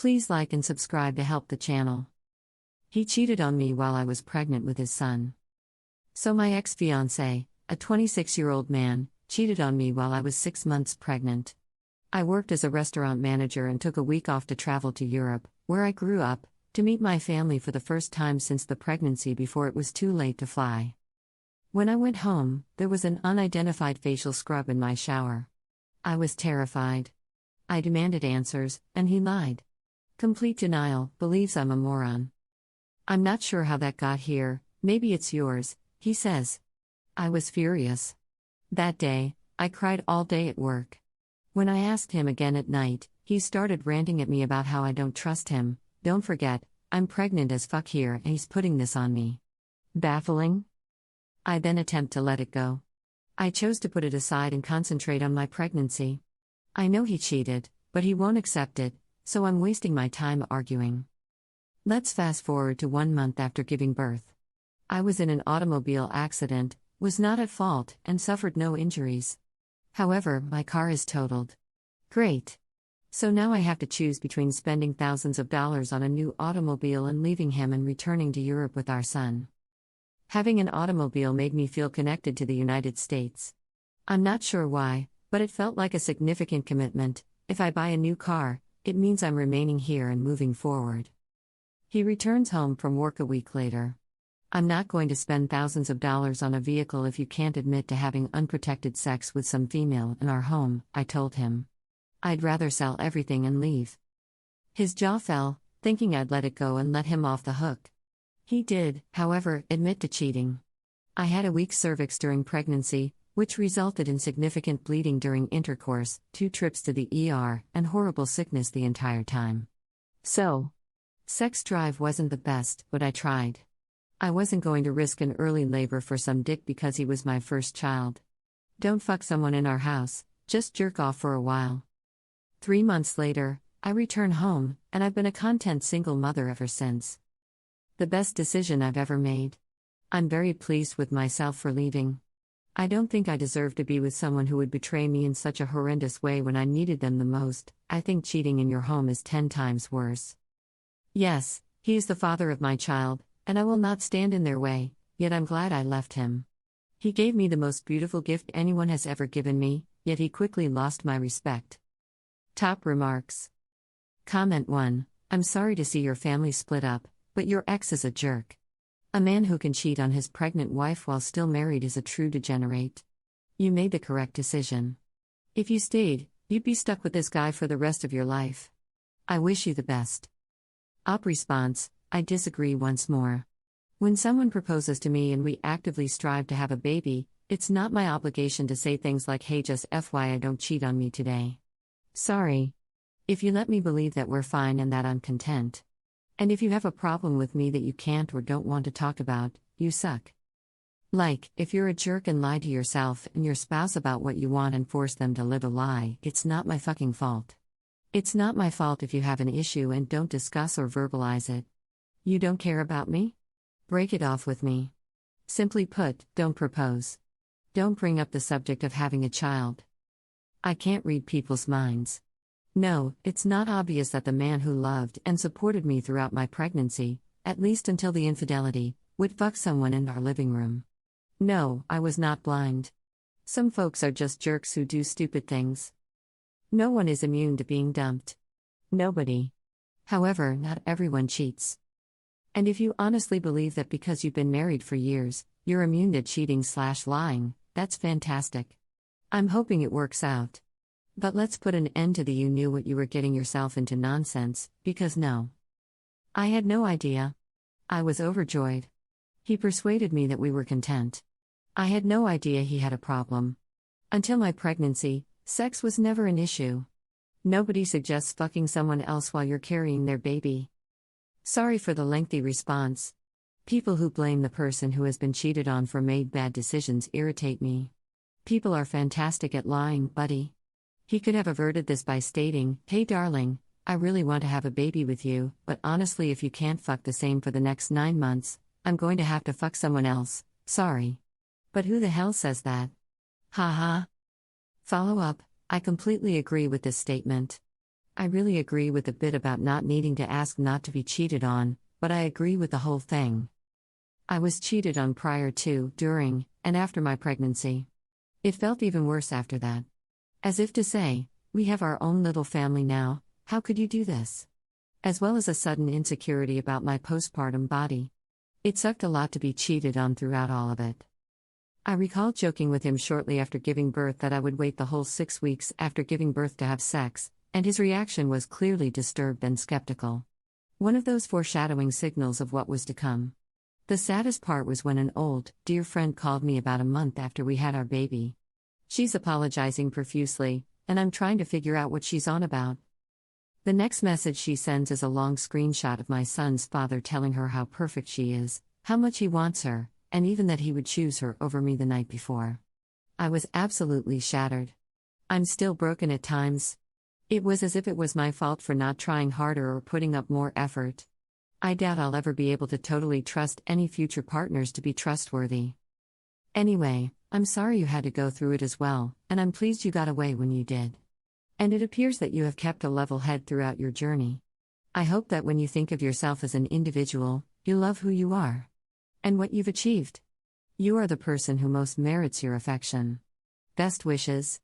Please like and subscribe to help the channel. He cheated on me while I was pregnant with his son. So my ex-fiancé, a 26-year-old man, cheated on me while I was 6 months pregnant. I worked as a restaurant manager and took a week off to travel to Europe, where I grew up, to meet my family for the first time since the pregnancy before it was too late to fly. When I went home, there was an unidentified facial scrub in my shower. I was terrified. I demanded answers, and he lied. Complete denial, believes I'm a moron. I'm not sure how that got here, maybe it's yours, he says. I was furious. That day, I cried all day at work. When I asked him again at night, he started ranting at me about how I don't trust him. Don't forget, I'm pregnant as fuck here and he's putting this on me. Baffling? I then attempt to let it go. I chose to put it aside and concentrate on my pregnancy. I know he cheated, but he won't accept it, so I'm wasting my time arguing. Let's fast forward to 1 month after giving birth. I was in an automobile accident, was not at fault, and suffered no injuries. However, my car is totaled. Great. So now I have to choose between spending thousands of dollars on a new automobile and leaving him and returning to Europe with our son. Having an automobile made me feel connected to the United States. I'm not sure why, but it felt like a significant commitment. If I buy a new car, it means I'm remaining here and moving forward. He returns home from work a week later. I'm not going to spend thousands of dollars on a vehicle if you can't admit to having unprotected sex with some female in our home, I told him. I'd rather sell everything and leave. His jaw fell, thinking I'd let it go and let him off the hook. He did, however, admit to cheating. I had a weak cervix during pregnancy, which resulted in significant bleeding during intercourse, 2 trips to the ER, and horrible sickness the entire time. So, sex drive wasn't the best, but I tried. I wasn't going to risk an early labor for some dick because he was my first child. Don't fuck someone in our house, just jerk off for a while. 3 months later, I return home, and I've been a content single mother ever since. The best decision I've ever made. I'm very pleased with myself for leaving. I don't think I deserve to be with someone who would betray me in such a horrendous way when I needed them the most. I think cheating in your home is 10 times worse. Yes, he is the father of my child, and I will not stand in their way, yet I'm glad I left him. He gave me the most beautiful gift anyone has ever given me, yet he quickly lost my respect. Top remarks. Comment 1. I'm sorry to see your family split up, but your ex is a jerk. A man who can cheat on his pregnant wife while still married is a true degenerate. You made the correct decision. If you stayed, you'd be stuck with this guy for the rest of your life. I wish you the best. Op response, I disagree once more. When someone proposes to me and we actively strive to have a baby, it's not my obligation to say things like, hey, just FYI, don't cheat on me today. Sorry. If you let me believe that we're fine and that I'm content. And if you have a problem with me that you can't or don't want to talk about, you suck. Like, if you're a jerk and lie to yourself and your spouse about what you want and force them to live a lie, it's not my fucking fault. It's not my fault if you have an issue and don't discuss or verbalize it. You don't care about me? Break it off with me. Simply put, don't propose. Don't bring up the subject of having a child. I can't read people's minds. No, it's not obvious that the man who loved and supported me throughout my pregnancy, at least until the infidelity, would fuck someone in our living room. No, I was not blind. Some folks are just jerks who do stupid things. No one is immune to being dumped. Nobody. However, not everyone cheats. And if you honestly believe that because you've been married for years, you're immune to cheating/lying, that's fantastic. I'm hoping it works out. But let's put an end to the you knew what you were getting yourself into nonsense, because no. I had no idea. I was overjoyed. He persuaded me that we were content. I had no idea he had a problem. Until my pregnancy, sex was never an issue. Nobody suggests fucking someone else while you're carrying their baby. Sorry for the lengthy response. People who blame the person who has been cheated on for made bad decisions irritate me. People are fantastic at lying, buddy. He could have averted this by stating, hey darling, I really want to have a baby with you, but honestly if you can't fuck the same for the next 9 months, I'm going to have to fuck someone else, sorry. But who the hell says that? Haha. Follow up, I completely agree with this statement. I really agree with the bit about not needing to ask not to be cheated on, but I agree with the whole thing. I was cheated on prior to, during, and after my pregnancy. It felt even worse after that. As if to say, we have our own little family now, how could you do this? As well as a sudden insecurity about my postpartum body. It sucked a lot to be cheated on throughout all of it. I recall joking with him shortly after giving birth that I would wait the whole 6 weeks after giving birth to have sex, and his reaction was clearly disturbed and skeptical. One of those foreshadowing signals of what was to come. The saddest part was when an old, dear friend called me about a month after we had our baby. She's apologizing profusely, and I'm trying to figure out what she's on about. The next message she sends is a long screenshot of my son's father telling her how perfect she is, how much he wants her, and even that he would choose her over me the night before. I was absolutely shattered. I'm still broken at times. It was as if it was my fault for not trying harder or putting up more effort. I doubt I'll ever be able to totally trust any future partners to be trustworthy. Anyway, I'm sorry you had to go through it as well, and I'm pleased you got away when you did. And it appears that you have kept a level head throughout your journey. I hope that when you think of yourself as an individual, you love who you are and what you've achieved. You are the person who most merits your affection. Best wishes.